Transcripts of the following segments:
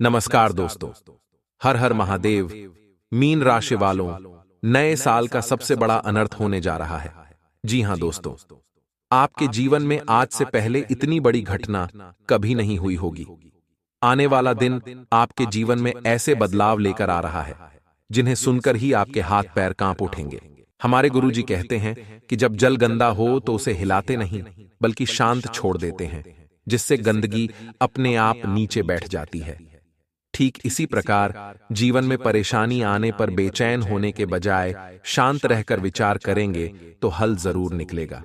नमस्कार दोस्तों। हर हर महादेव। मीन राशि वालों, नए साल का सबसे बड़ा अनर्थ होने जा रहा है। जी हां दोस्तों, आपके जीवन में आज से पहले इतनी बड़ी घटना कभी नहीं हुई होगी। आने वाला दिन आपके जीवन में ऐसे बदलाव लेकर आ रहा है जिन्हें सुनकर ही आपके हाथ पैर कांप उठेंगे। हमारे गुरुजी कहते हैं कि जब जल गंदा हो तो उसे हिलाते नहीं बल्कि शांत छोड़ देते हैं, जिससे गंदगी अपने आप नीचे बैठ जाती है। ठीक इसी प्रकार जीवन में परेशानी आने पर बेचैन होने के बजाय शांत रहकर विचार करेंगे तो हल जरूर निकलेगा।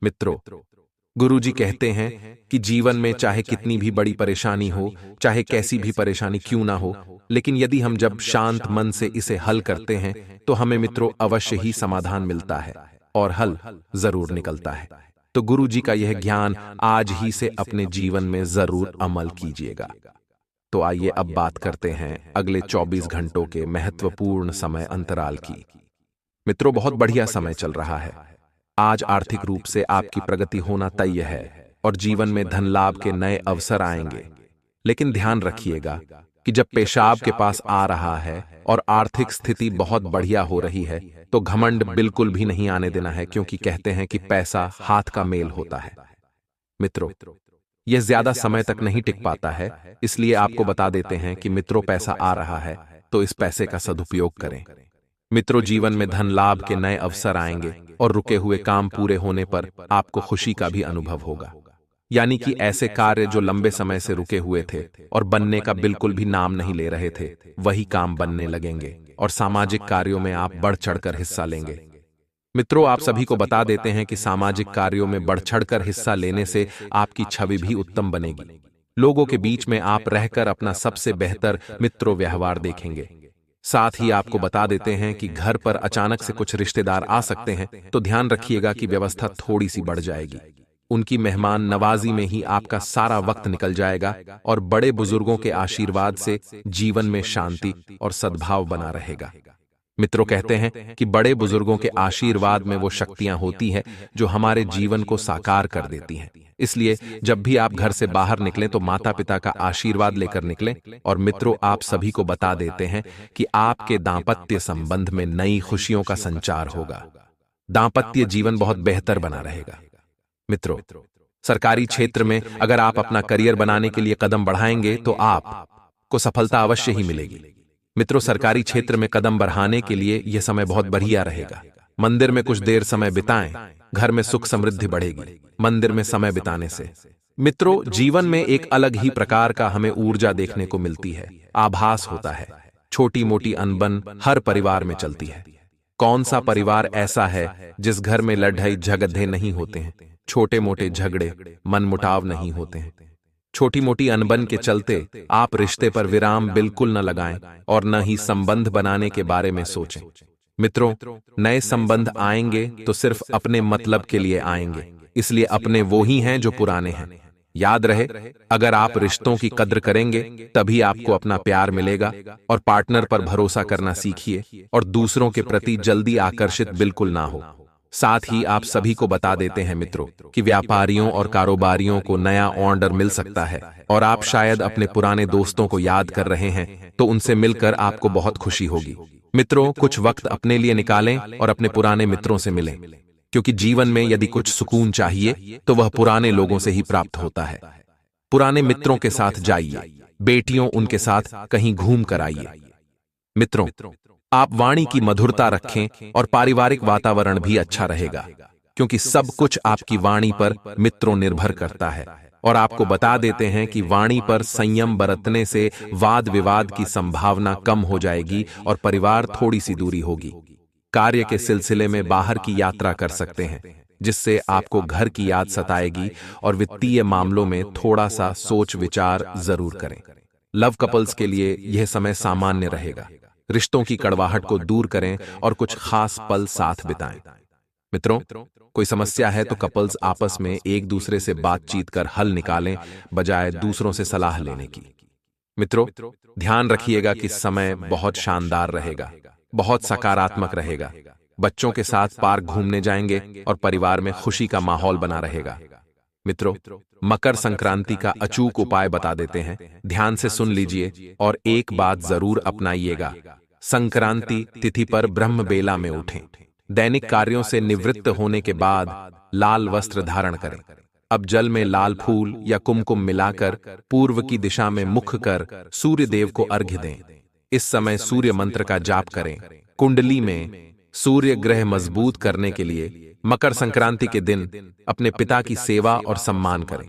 मित्रों, गुरुजी कहते हैं कि जीवन में चाहे कितनी भी बड़ी परेशानी हो, चाहे कैसी भी परेशानी क्यों ना हो, लेकिन यदि हम जब शांत मन से इसे हल करते हैं तो हमें मित्रों अवश्य ही समाधान मिलता है और हल जरूर निकलता है। तो गुरुजी का यह ज्ञान आज ही से अपने जीवन में जरूर अमल कीजिएगा। तो आइए अब बात करते हैं अगले 24 घंटों के महत्वपूर्ण समय अंतराल की। मित्रों, बहुत बढ़िया समय चल रहा है। आज आर्थिक रूप से आपकी प्रगति होना तय है और जीवन में धन लाभ के नए अवसर आएंगे। लेकिन ध्यान रखिएगा कि जब पेशाब के पास आ रहा है और आर्थिक स्थिति बहुत बढ़िया हो रही है तो घमंड बिल्कुल भी नहीं आने देना है, क्योंकि कहते हैं कि पैसा हाथ का मेल होता है। मित्रों, यह ज्यादा समय तक नहीं टिक पाता है, इसलिए आपको बता देते हैं कि मित्रों पैसा आ रहा है तो इस पैसे का सदुपयोग करें। मित्रों, जीवन में धन लाभ के नए अवसर आएंगे और रुके हुए काम पूरे होने पर आपको खुशी का भी अनुभव होगा। यानी कि ऐसे कार्य जो लंबे समय से रुके हुए थे और बनने का बिल्कुल भी नाम नहीं ले रहे थे, वही काम बनने लगेंगे और सामाजिक कार्यों में आप बढ़ चढ़कर हिस्सा लेंगे। मित्रों, आप सभी को बता देते हैं कि सामाजिक कार्यों में बढ़ चढ़कर हिस्सा लेने से आपकी छवि भी उत्तम बनेगी। लोगों के बीच में आप रहकर अपना सबसे बेहतर मित्रों व्यवहार देखेंगे। साथ ही आपको बता देते हैं कि घर पर अचानक से कुछ रिश्तेदार आ सकते हैं, तो ध्यान रखिएगा कि व्यवस्था थोड़ी सी बढ़ जाएगी। उनकी मेहमान नवाजी में ही आपका सारा वक्त निकल जाएगा और बड़े बुजुर्गों के आशीर्वाद से जीवन में शांति और सद्भाव बना रहेगा। मित्रों, कहते हैं कि बड़े बुजुर्गों के आशीर्वाद में वो शक्तियां होती हैं जो हमारे जीवन को साकार कर देती हैं। इसलिए जब भी आप घर से बाहर निकलें तो माता पिता का आशीर्वाद लेकर निकलें। और मित्रों, आप सभी को बता देते हैं कि आपके दांपत्य संबंध में नई खुशियों का संचार होगा। दांपत्य जीवन बहुत बेहतर बना रहेगा। मित्रों, सरकारी क्षेत्र में अगर आप अपना करियर बनाने के लिए कदम बढ़ाएंगे तो आपको सफलता अवश्य ही मिलेगी। मित्रों, सरकारी क्षेत्र में कदम बढ़ाने के लिए यह समय बहुत बढ़िया रहेगा। मंदिर में कुछ देर समय बिताएं, घर में सुख समृद्धि बढ़ेगी मंदिर में समय बिताने से। मित्रों, जीवन में एक अलग ही प्रकार का हमें ऊर्जा देखने को मिलती है, आभास होता है। छोटी मोटी अनबन हर परिवार में चलती है। कौन सा परिवार ऐसा है जिस घर में लड़ाई झगड़े नहीं होते हैं, छोटे मोटे झगड़े मनमुटाव नहीं होते हैं। छोटी मोटी अनबन के चलते आप रिश्ते पर विराम बिल्कुल न लगाएं और न ही संबंध बनाने के बारे में सोचें। मित्रों, नए संबंध आएंगे तो सिर्फ अपने मतलब के लिए आएंगे, इसलिए अपने वो ही हैं जो पुराने हैं। याद रहे, अगर आप रिश्तों की कद्र करेंगे तभी आपको अपना प्यार मिलेगा। और पार्टनर पर भरोसा करना सीखिए और दूसरों के प्रति जल्दी आकर्षित बिल्कुल ना हो। साथ ही आप सभी को बता देते हैं मित्रों कि व्यापारियों और कारोबारियों को नया ऑर्डर मिल सकता है और आप शायद अपने पुराने दोस्तों को याद कर रहे हैं, तो उनसे मिलकर आपको बहुत खुशी होगी। मित्रों, कुछ वक्त अपने लिए निकालें और अपने पुराने मित्रों से मिलें, क्योंकि जीवन में यदि कुछ सुकून चाहिए तो वह पुराने लोगों से ही प्राप्त होता है। पुराने मित्रों के साथ जाइए, बेटियों उनके साथ कहीं घूम कर आइए। मित्रों, आप वाणी की मधुरता रखें और पारिवारिक वातावरण भी अच्छा रहेगा, क्योंकि सब कुछ आपकी वाणी पर मित्रों निर्भर करता है। और आपको बता देते हैं कि वाणी पर संयम बरतने से वाद विवाद की संभावना कम हो जाएगी और परिवार थोड़ी सी दूरी होगी। कार्य के सिलसिले में बाहर की यात्रा कर सकते हैं, जिससे आपको घर की याद सताएगी। और वित्तीय मामलों में थोड़ा सा सोच विचार जरूर करें। लव कपल्स के लिए यह समय सामान्य रहेगा। रिश्तों की कड़वाहट को दूर करें और कुछ खास पल साथ बिताएं। मित्रों, कोई समस्या है तो कपल्स आपस में एक दूसरे से बातचीत कर हल निकालें, बजाय दूसरों से सलाह लेने की। मित्रों, ध्यान रखिएगा कि समय बहुत शानदार रहेगा, बहुत सकारात्मक रहेगा। बच्चों के साथ पार्क घूमने जाएंगे और परिवार में खुशी का माहौल बना रहेगा। मित्रों, मकर संक्रांति का अचूक उपाय बता देते हैं, ध्यान से सुन लीजिए और एक बात जरूर अपनाइएगा। संक्रांति तिथि पर ब्रह्म बेला में उठें। दैनिक कार्यों से निवृत्त होने के बाद लाल वस्त्र धारण करें। अब जल में लाल फूल या कुमकुम मिलाकर पूर्व की दिशा में मुख कर सूर्य देव को अर्घ्य दें। इस समय सूर्य मंत्र का जाप करें। कुंडली में सूर्य ग्रह मजबूत करने के लिए मकर संक्रांति के दिन अपने पिता की सेवा और सम्मान करें।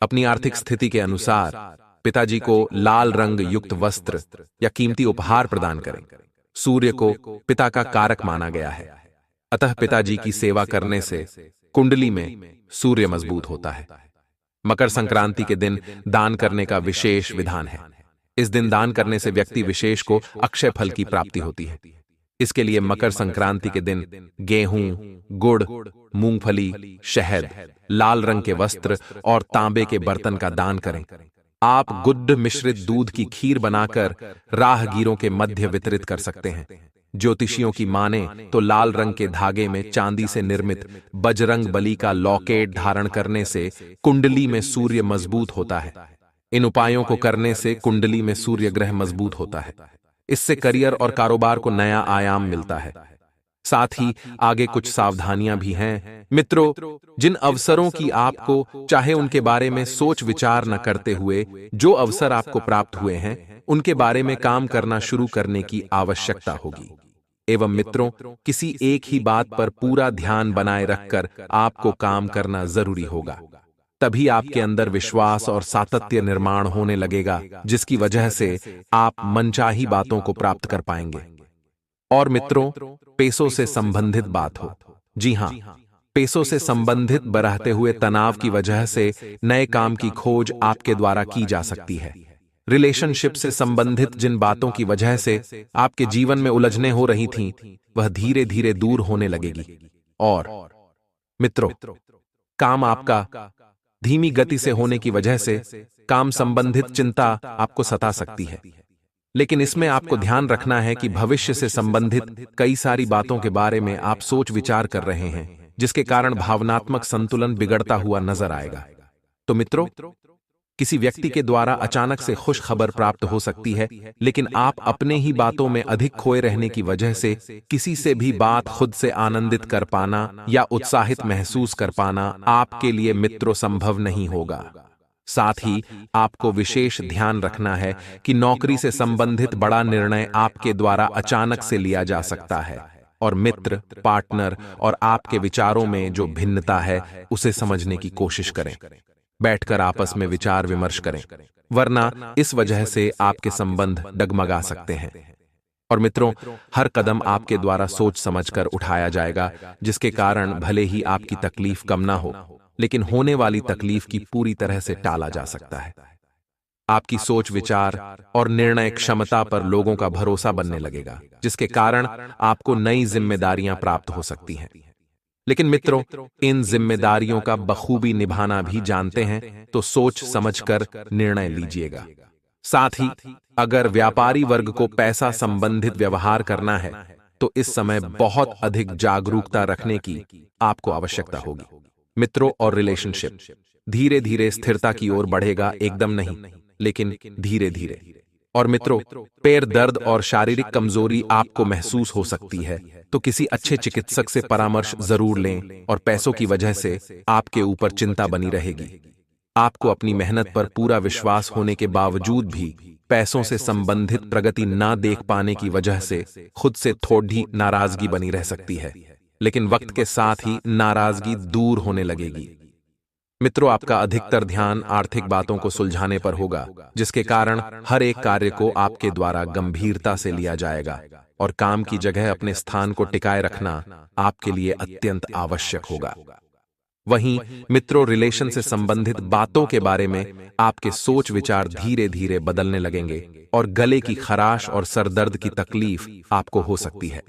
अपनी आर्थिक स्थिति के अनुसार पिताजी को लाल रंग युक्त वस्त्र या कीमती उपहार प्रदान करें। सूर्य को पिता का कारक माना गया है, अतः पिताजी की सेवा करने से कुंडली में सूर्य मजबूत होता है। मकर संक्रांति के दिन दान करने का विशेष विधान है। इस दिन दान करने से व्यक्ति विशेष को अक्षय फल की प्राप्ति होती है। इसके लिए मकर संक्रांति के दिन गेहूं, गुड़, मूंगफली, शहद, लाल रंग के वस्त्र और तांबे के बर्तन का दान करें। आप गुड़ मिश्रित दूध की खीर बनाकर राहगीरों के मध्य वितरित कर सकते हैं। ज्योतिषियों की माने तो लाल रंग के धागे में चांदी से निर्मित बजरंग बली का लॉकेट धारण करने से कुंडली में सूर्य मजबूत होता है। इन उपायों को करने से कुंडली में सूर्य ग्रह मजबूत होता है। इससे करियर और कारोबार को नया आयाम मिलता है। साथ ही आगे कुछ सावधानियां भी हैं। मित्रों, जिन अवसरों की आपको चाहे उनके बारे में सोच विचार न करते हुए जो अवसर आपको प्राप्त हुए हैं, उनके बारे में काम करना शुरू करने की आवश्यकता होगी। एवं मित्रों, किसी एक ही बात पर पूरा ध्यान बनाए रखकर आपको काम करना जरूरी होगा। तभी आपके अंदर विश्वास और सातत्य निर्माण होने लगेगा, जिसकी वजह से आप मनचाही बातों को प्राप्त कर पाएंगे। और मित्रों, पैसों से संबंधित बात हो। जी हां, पैसों से संबंधित बरहते हुए तनाव की वजह से नए काम की खोज आपके द्वारा की जा सकती है। रिलेशनशिप से संबंधित जिन बातों की वजह से आपके जीवन में उलझनें हो रही थीं, वह धीरे धीरे दूर होने लगेगी। और मित्रों, काम आपका धीमी गति से होने की वजह से काम संबंधित चिंता आपको सता सकती है। लेकिन इसमें आपको ध्यान रखना है कि भविष्य से संबंधित कई सारी बातों के बारे में आप सोच विचार कर रहे हैं, जिसके कारण भावनात्मक संतुलन बिगड़ता हुआ नजर आएगा। तो मित्रों, किसी व्यक्ति के द्वारा अचानक से खुश खबर प्राप्त हो सकती है, लेकिन आप अपने ही बातों में अधिक खोए रहने की वजह से किसी से भी बात खुद से आनंदित कर पाना या उत्साहित महसूस कर पाना आपके लिए मित्रों संभव नहीं होगा। साथ ही आपको विशेष ध्यान रखना है कि नौकरी से संबंधित बड़ा निर्णय आपके द्वारा अचानक से लिया जा सकता है, और मित्र, पार्टनर और आपके विचारों में जो भिन्नता है उसे समझने की कोशिश करें। बैठकर आपस में विचार विमर्श करें, वरना इस वजह से आपके संबंध डगमगा सकते हैं। और मित्रों, हर कदम आपके द्वारा सोच समझकर उठाया जाएगा, जिसके कारण भले ही आपकी तकलीफ कम ना हो, लेकिन होने वाली तकलीफ की पूरी तरह से टाला जा सकता है। आपकी सोच विचार और निर्णय क्षमता पर लोगों का भरोसा बनने लगेगा, जिसके कारण आपको नई जिम्मेदारियां प्राप्त हो सकती हैं। लेकिन मित्रों, इन जिम्मेदारियों का बखूबी निभाना भी जानते हैं तो सोच समझकर निर्णय लीजिएगा। साथ ही अगर व्यापारी वर्ग को पैसा संबंधित व्यवहार करना है तो इस समय बहुत अधिक जागरूकता रखने की आपको आवश्यकता होगी। मित्रों और रिलेशनशिप धीरे धीरे स्थिरता की ओर बढ़ेगा, एकदम नहीं, लेकिन धीरे धीरे। और मित्रों, पैर दर्द और शारीरिक कमजोरी आपको महसूस हो सकती है, तो किसी अच्छे चिकित्सक से परामर्श जरूर लें। और पैसों की वजह से आपके ऊपर चिंता बनी रहेगी। आपको अपनी मेहनत पर पूरा विश्वास होने के बावजूद भी पैसों से संबंधित प्रगति ना देख पाने की वजह से खुद से थोड़ी नाराजगी बनी रह सकती है, लेकिन वक्त के साथ ही नाराजगी दूर होने लगेगी। मित्रों, आपका अधिकतर ध्यान आर्थिक बातों को सुलझाने पर होगा, जिसके कारण हर एक कार्य को आपके द्वारा गंभीरता से लिया जाएगा और काम की जगह अपने स्थान को टिकाए रखना आपके लिए अत्यंत आवश्यक होगा। वहीं मित्रों, रिलेशन से संबंधित बातों के बारे में आपके सोच विचार धीरे धीरे बदलने लगेंगे और गले की खराश और सरदर्द की तकलीफ आपको हो सकती है।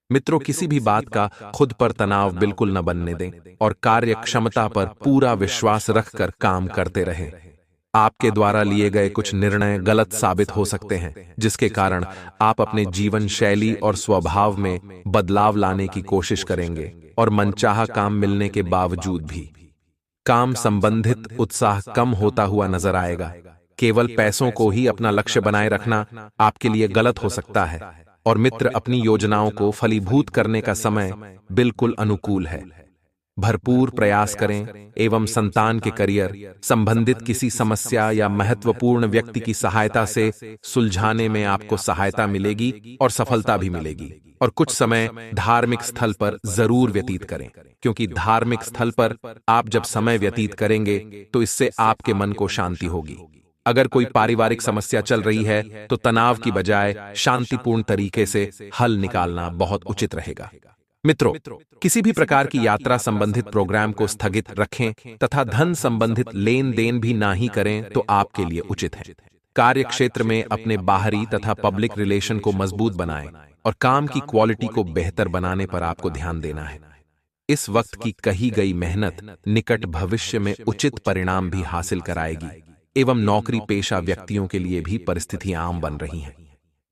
मित्रों, किसी भी बात का खुद पर तनाव बिल्कुल न बनने दें और कार्य क्षमता पर पूरा विश्वास रखकर काम करते रहें। आपके द्वारा लिए गए कुछ निर्णय गलत साबित हो सकते हैं, जिसके कारण आप अपने जीवन शैली और स्वभाव में बदलाव लाने की कोशिश करेंगे और मनचाहा काम मिलने के बावजूद भी काम संबंधित उत्साह कम होता हुआ नजर आएगा। केवल पैसों को ही अपना लक्ष्य बनाए रखना आपके लिए गलत हो सकता है और मित्र अपनी योजनाओं को फलीभूत करने का समय बिल्कुल अनुकूल है। भरपूर प्रयास करें एवं संतान के करियर संबंधित किसी समस्या या महत्वपूर्ण व्यक्ति की सहायता से सुलझाने में आपको सहायता मिलेगी और सफलता भी मिलेगी। और कुछ समय धार्मिक स्थल पर जरूर व्यतीत करें, क्योंकि धार्मिक स्थल पर आप जब समय व्यतीत करेंगे तो इससे आपके मन को शांति होगी। अगर कोई पारिवारिक समस्या चल रही है तो तनाव की बजाय शांतिपूर्ण तरीके से हल निकालना बहुत उचित रहेगा। मित्रों, किसी भी प्रकार की यात्रा संबंधित प्रोग्राम को स्थगित रखें तथा धन संबंधित लेन देन भी ना ही करें तो आपके लिए उचित है। कार्य क्षेत्र में अपने बाहरी तथा पब्लिक रिलेशन को मजबूत बनाएं और काम की क्वालिटी को बेहतर बनाने पर आपको ध्यान देना है। इस वक्त की कही गई मेहनत निकट भविष्य में उचित परिणाम भी हासिल कराएगी एवं नौकरी पेशा व्यक्तियों के लिए भी परिस्थितियां आम बन रही हैं।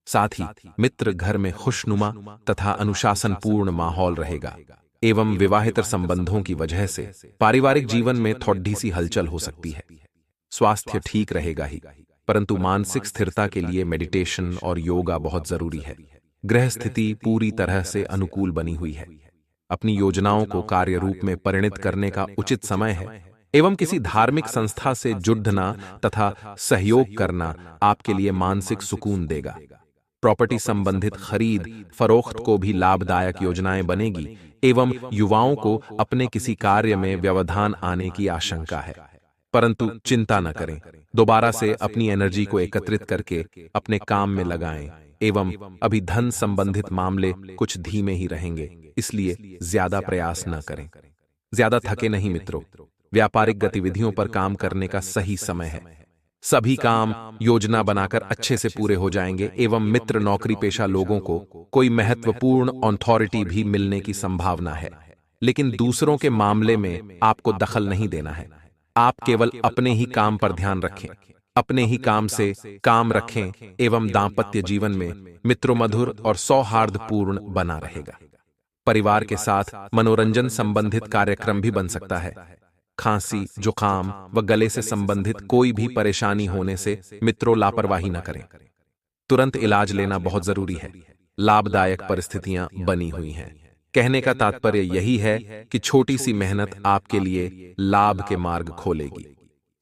साथ ही मित्र घर में खुशनुमा तथा अनुशासनपूर्ण माहौल रहेगा एवं विवाहित संबंधों की वजह से पारिवारिक जीवन में थोड़ी सी हलचल हो सकती है। स्वास्थ्य ठीक रहेगा ही, परंतु मानसिक स्थिरता के लिए मेडिटेशन और योगा बहुत जरूरी है। ग्रह स्थिति पूरी तरह से अनुकूल बनी हुई है। अपनी योजनाओं को कार्य रूप में परिणत करने का उचित समय है एवं किसी धार्मिक संस्था से जुड़ना तथा सहयोग करना आपके लिए मानसिक सुकून देगा। प्रॉपर्टी संबंधित खरीद फरोख्त को भी लाभदायक योजनाएं बनेगी एवं युवाओं को अपने किसी कार्य में व्यवधान आने की आशंका है, परंतु चिंता न करें। दोबारा से अपनी एनर्जी को एकत्रित करके अपने काम में लगाएं एवं अभी धन संबंधित मामले कुछ धीमे ही रहेंगे, इसलिए ज्यादा प्रयास न करें। ज्यादा थके नहीं मित्रों। व्यापारिक गतिविधियों पर काम करने का सही समय है। सभी काम योजना बनाकर अच्छे से पूरे हो जाएंगे एवं मित्र नौकरी पेशा लोगों को कोई महत्वपूर्ण अथॉरिटी भी मिलने की संभावना है, लेकिन दूसरों के मामले में आपको दखल नहीं देना है। आप केवल अपने ही काम पर ध्यान रखें, अपने ही काम से काम रखें एवं दांपत्य जीवन में मित्रों मधुर और सौहार्दपूर्ण बना रहेगा। परिवार के साथ मनोरंजन संबंधित कार्यक्रम भी बन सकता है। खांसी, जुकाम व गले से संबंधित कोई भी परेशानी होने से मित्रों लापरवाही न करें। तुरंत इलाज लेना बहुत जरूरी है। लाभदायक परिस्थितियां बनी हुई हैं। कहने का तात्पर्य यही है कि छोटी सी मेहनत आपके लिए लाभ के मार्ग खोलेगी।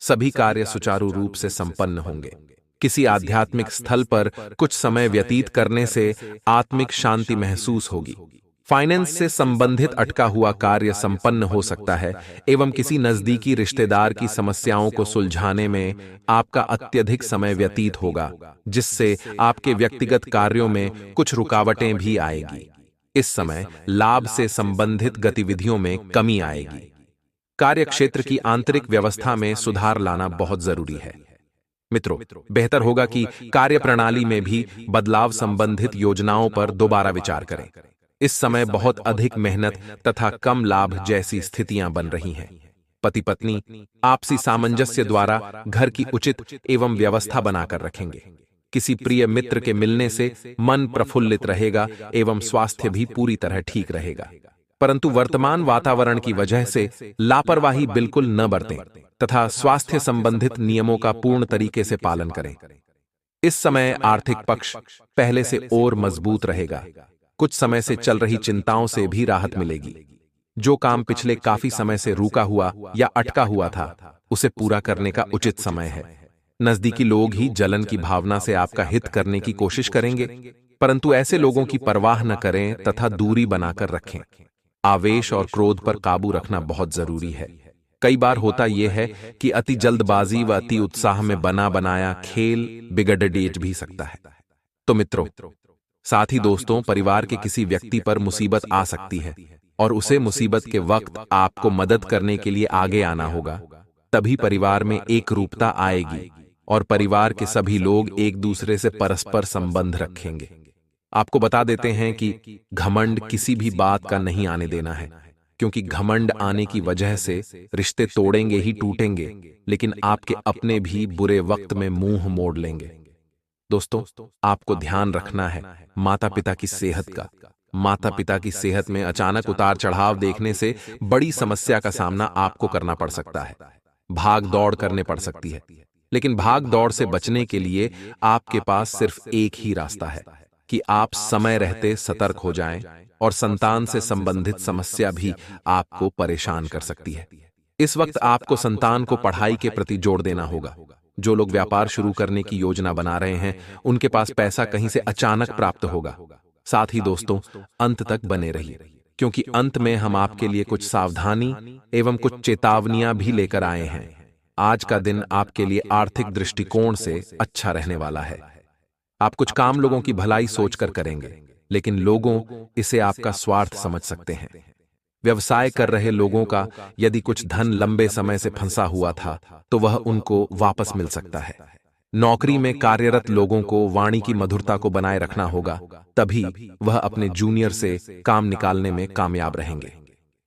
सभी कार्य सुचारू रूप से संपन्न होंगे। किसी आध्यात्मिक स्थल पर कुछ समय व्यतीत करने से आत्मिक शांति महसूस होगी। फाइनेंस से संबंधित अटका हुआ कार्य संपन्न हो सकता है एवं किसी नजदीकी रिश्तेदार की समस्याओं को सुलझाने में आपका अत्यधिक समय व्यतीत होगा, जिससे आपके व्यक्तिगत कार्यों में कुछ रुकावटें भी आएगी। इस समय लाभ से संबंधित गतिविधियों में कमी आएगी। कार्य क्षेत्र की आंतरिक व्यवस्था में सुधार लाना बहुत जरूरी है। मित्रों, बेहतर होगा कि कार्य प्रणाली में भी बदलाव संबंधित योजनाओं पर दोबारा विचार करें। इस समय बहुत अधिक मेहनत तथा कम लाभ जैसी स्थितियां बन रही हैं। पति पत्नी आपसी सामंजस्य द्वारा घर की उचित एवं व्यवस्था बनाकर रखेंगे। किसी प्रिय मित्र के मिलने से मन प्रफुल्लित रहेगा एवं स्वास्थ्य भी पूरी तरह ठीक रहेगा। परंतु वर्तमान वातावरण की वजह से लापरवाही बिल्कुल न बरतें तथा स्वास्थ्य संबंधित नियमों का पूर्ण तरीके से पालन करें। इस समय आर्थिक पक्ष पहले से और मजबूत रहेगा। कुछ समय से चल रही चिंताओं से भी राहत मिलेगी। जो काम पिछले काफी समय से रुका हुआ या अटका हुआ था, उसे पूरा करने का उचित समय है। नजदीकी लोग ही जलन की भावना से आपका हित करने की कोशिश करेंगे, परंतु ऐसे लोगों की परवाह न करें तथा दूरी बनाकर रखें। आवेश और क्रोध पर काबू रखना बहुत जरूरी है। कई बार होता यह है कि अति जल्दबाजी व अति उत्साह में बना बनाया खेल बिगड़ भी सकता है। तो मित्रों, साथ ही दोस्तों, परिवार के किसी व्यक्ति पर मुसीबत आ सकती है और उसे मुसीबत के वक्त आपको मदद करने के लिए आगे आना होगा। तभी परिवार में एक रूपता आएगी और परिवार के सभी लोग एक दूसरे से परस्पर संबंध रखेंगे। आपको बता देते हैं कि घमंड किसी भी बात का नहीं आने देना है, क्योंकि घमंड आने की वजह से रिश्ते तोड़ेंगे ही टूटेंगे, लेकिन आपके अपने भी बुरे वक्त में मुंह मोड़ लेंगे। दोस्तों, आपको ध्यान रखना है माता पिता की सेहत का। माता पिता की सेहत में अचानक उतार चढ़ाव देखने से बड़ी समस्या का सामना आपको करना पड़ सकता है। भाग दौड़ करने पड़ सकती है, लेकिन भाग दौड़ से बचने के लिए आपके पास सिर्फ एक ही रास्ता है कि आप समय रहते सतर्क हो जाएं, और संतान से संबंधित समस्या भी आपको परेशान कर सकती है। इस वक्त आपको संतान को पढ़ाई के प्रति जोर देना होगा। जो लोग व्यापार शुरू करने की योजना बना रहे हैं, उनके पास पैसा कहीं से अचानक प्राप्त होगा। साथ ही दोस्तों, अंत तक बने रहिए, क्योंकि अंत में हम आपके लिए कुछ सावधानी एवं कुछ चेतावनियां भी लेकर आए हैं। आज का दिन आपके लिए आर्थिक दृष्टिकोण से अच्छा रहने वाला है। आप कुछ काम लोगों की भलाई सोचकर करेंगे, लेकिन लोगों इसे आपका स्वार्थ समझ सकते हैं। व्यवसाय कर रहे लोगों का यदि कुछ धन लंबे समय से फंसा हुआ था, तो वह उनको वापस मिल सकता है। नौकरी में कार्यरत लोगों को वाणी की मधुरता को बनाए रखना होगा, तभी वह अपने जूनियर से काम निकालने में कामयाब रहेंगे।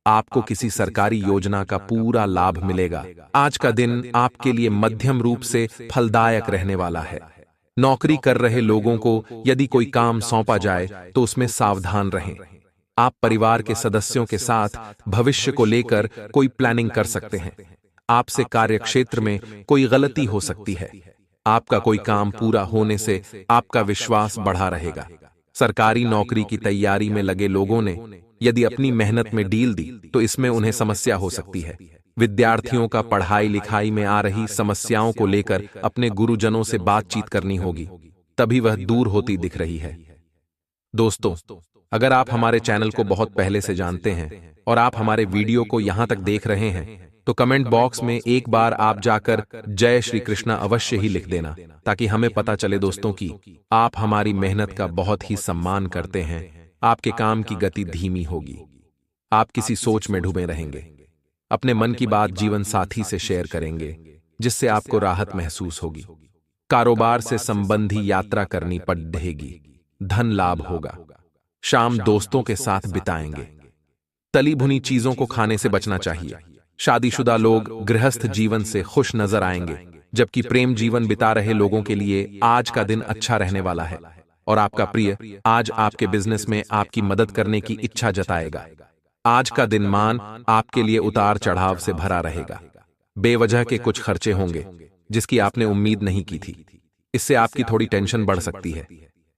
आपको किसी सरकारी योजना का पूरा लाभ मिलेगा। आज का दिन आपके लिए मध्यम रूप से फलदायक रहने वाला है। नौकरी कर रहे लोगों को यदि कोई काम सौंपा जाए तो उसमें सावधान रहें। आप परिवार के सदस्यों के साथ भविष्य को लेकर कोई प्लानिंग कर सकते हैं। आपसे कार्यक्षेत्र में कोई गलती हो सकती है। आपका कोई काम पूरा होने से आपका विश्वास बढ़ा रहेगा। सरकारी नौकरी की तैयारी में लगे लोगों ने यदि अपनी मेहनत में ढील दी तो इसमें उन्हें समस्या हो सकती है। विद्यार्थियों का पढ़ाई लिखाई में आ रही समस्याओं को लेकर अपने गुरुजनों से बातचीत करनी होगी, तभी वह दूर होती दिख रही है। दोस्तों, अगर आप हमारे चैनल को बहुत पहले से जानते हैं और आप हमारे वीडियो को यहां तक देख रहे हैं, तो कमेंट बॉक्स में एक बार आप जाकर जय श्री कृष्णा अवश्य ही लिख देना, ताकि हमें पता चले दोस्तों कि आप हमारी मेहनत का बहुत ही सम्मान करते हैं। आपके काम की गति धीमी होगी, आप किसी सोच में डूबे रहेंगे, अपने मन की बात जीवन साथी से शेयर करेंगे, जिससे आपको राहत महसूस होगी। कारोबार से संबंधी यात्रा करनी पड़ेगी, धन लाभ होगा। शाम दोस्तों के साथ बिताएंगे। तली भुनी चीजों को खाने से बचना चाहिए। शादीशुदा लोग गृहस्थ जीवन से खुश नजर आएंगे, जबकि प्रेम जीवन बिता रहे लोगों के लिए आज का दिन अच्छा रहने वाला है। और आपका प्रिय आज आपके बिजनेस में आपकी मदद करने की इच्छा जताएगा। आज का दिन मान आपके लिए उतार चढ़ाव से भरा रहेगा। बेवजह के कुछ खर्चे होंगे जिसकी आपने उम्मीद नहीं की थी। इससे आपकी थोड़ी टेंशन बढ़ सकती है।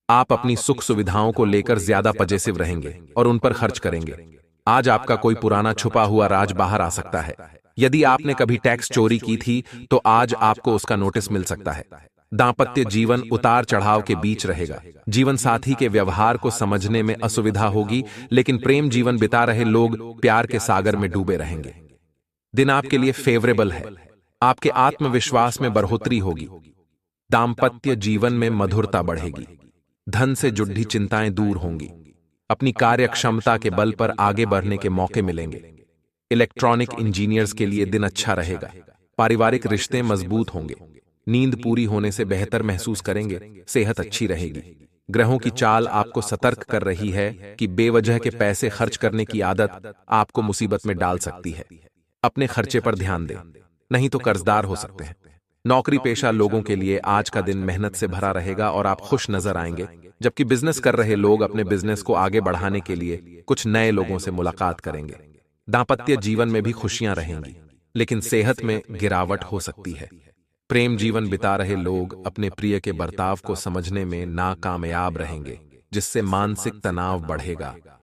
आप अपनी सुख सुविधाओं को लेकर ज्यादा पजेसिव रहेंगे और उन पर खर्च करेंगे। आज आपका कोई पुराना छुपा हुआ राज बाहर आ सकता है। यदि आपने कभी टैक्स चोरी की थी तो आज आपको उसका नोटिस मिल सकता है। दांपत्य जीवन उतार चढ़ाव के बीच रहेगा। जीवन साथी के व्यवहार को समझने में असुविधा होगी, लेकिन प्रेम जीवन बिता रहे लोग प्यार के सागर में डूबे रहेंगे। दिन आपके लिए फेवरेबल है। आपके आत्मविश्वास में बढ़ोतरी होगी। दांपत्य जीवन में मधुरता बढ़ेगी। धन से जुड़ी चिंताएं दूर होंगी। अपनी कार्य क्षमता के बल पर आगे बढ़ने के मौके मिलेंगे। इलेक्ट्रॉनिक इंजीनियर्स के लिए दिन अच्छा रहेगा। पारिवारिक रिश्ते मजबूत होंगे। नींद पूरी होने से बेहतर महसूस करेंगे। सेहत अच्छी रहेगी। ग्रहों की चाल आपको सतर्क कर रही है कि बेवजह के पैसे खर्च करने की आदत आपको मुसीबत में डाल सकती है। अपने खर्चे पर ध्यान दें, नहीं तो कर्जदार हो सकते हैं। नौकरी पेशा लोगों के लिए आज का दिन मेहनत से भरा रहेगा और आप खुश नजर आएंगे, जबकि बिजनेस कर रहे लोग अपने बिजनेस को आगे बढ़ाने के लिए कुछ नए लोगों से मुलाकात करेंगे। दांपत्य जीवन में भी खुशियां रहेंगी, लेकिन सेहत में गिरावट हो सकती है। प्रेम जीवन बिता रहे लोग अपने प्रिय के बर्ताव को समझने में नाकामयाब रहेंगे, जिससे मानसिक तनाव बढ़ेगा।